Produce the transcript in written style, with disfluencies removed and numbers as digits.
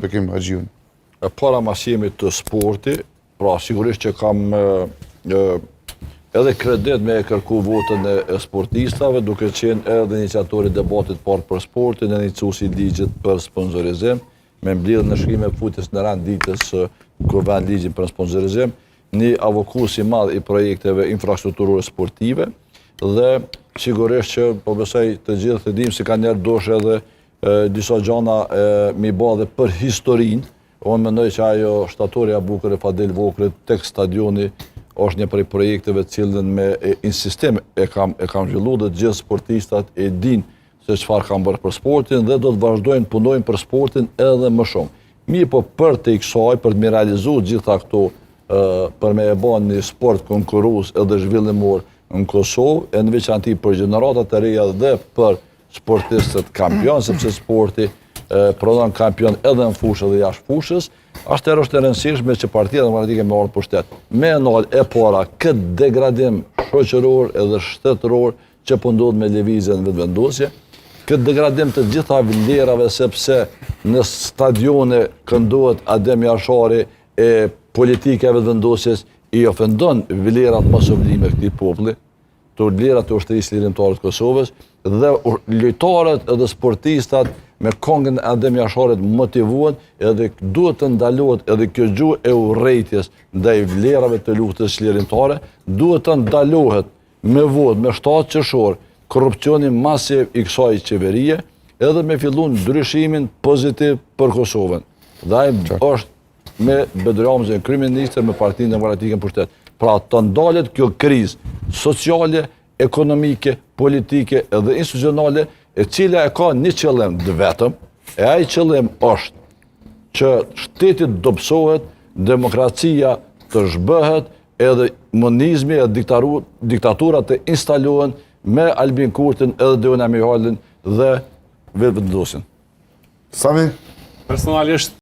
Bekim Haxhiun. Para masimit të sporti, pra sigurisht që kam edhe kredit me kërku votën e sportistave, duke qenë edhe iniciatori debatit parë për sportin, edhe iniciuesi i ligjit për sponsorizim, me mbledhje në shkrime futjes në rand ditës kur vën ligjin për sponsorizim, një avokus i madh i projekteve infrastrukturore sportive, dhe sigurisht që po besoj të gjithë të dim se ka njerë dosh edhe disa gjana mi bë edhe për historinë. Unë mendoj që ajo shtatorja bukur e Fadel Vokrit tek stadioni është një prej projekteve cilën me insistim e kam zhvillu dhe gjithë sportistat e din se çfarë kam bërë për sportin dhe do të vazhdojnë punojnë për sportin edhe më shumë. Mirë po për të kësaj, për të realizuar gjitha këto, për me e bën një sport konkurrues edhe zhvillimor në Kosovë, e në veçanti për gjeneratat e reja dhe për sportistët kampion, sepse sporti prodhon kampion edhe në fushë dhe jashtë fushës, është e rëndësishme që Partia Demokratike me ardhë pushtet. Me nal e para këtë degradim shoqëror edhe shtetëror që po ndodh me lëvizjen vetëvendosje, këtë degradim të gjitha vlerave, sepse në stadione këndohet Adem Jashari e politika e vetëvendosjes i ofendon vlerat më sublime këtij populli, të vlerat e ushtrisë lirimtare të Kosovës, dhe lojtarët edhe sportistat me këngën e Adem Jasharit motivuan edhe duhet të ndalohet edhe kjo gjuhë e urrëties ndaj vlerave të luftës lirimtare, duhet të ndalohet me votë, me 7 qershor, korrupsioni masiv i kësaj qeverie, edhe me fillu ndryshimin pozitiv për Kosovën. Dhe ai është me Bedrami kryeministër me Partinë Demokratike në pushtet. Pra të ndalet kjo krizë sociale, ekonomike, politike edhe institucionale, e cila e ka një qëllim dhe vetëm, e ai qëllim është që shteti të dobësohet, demokracia të zhbëhet, edhe monizmi e diktaturat të instalohen me Albin Kurtin edhe Deon Amihalin dhe vetëvendosin. Sami? Personalisht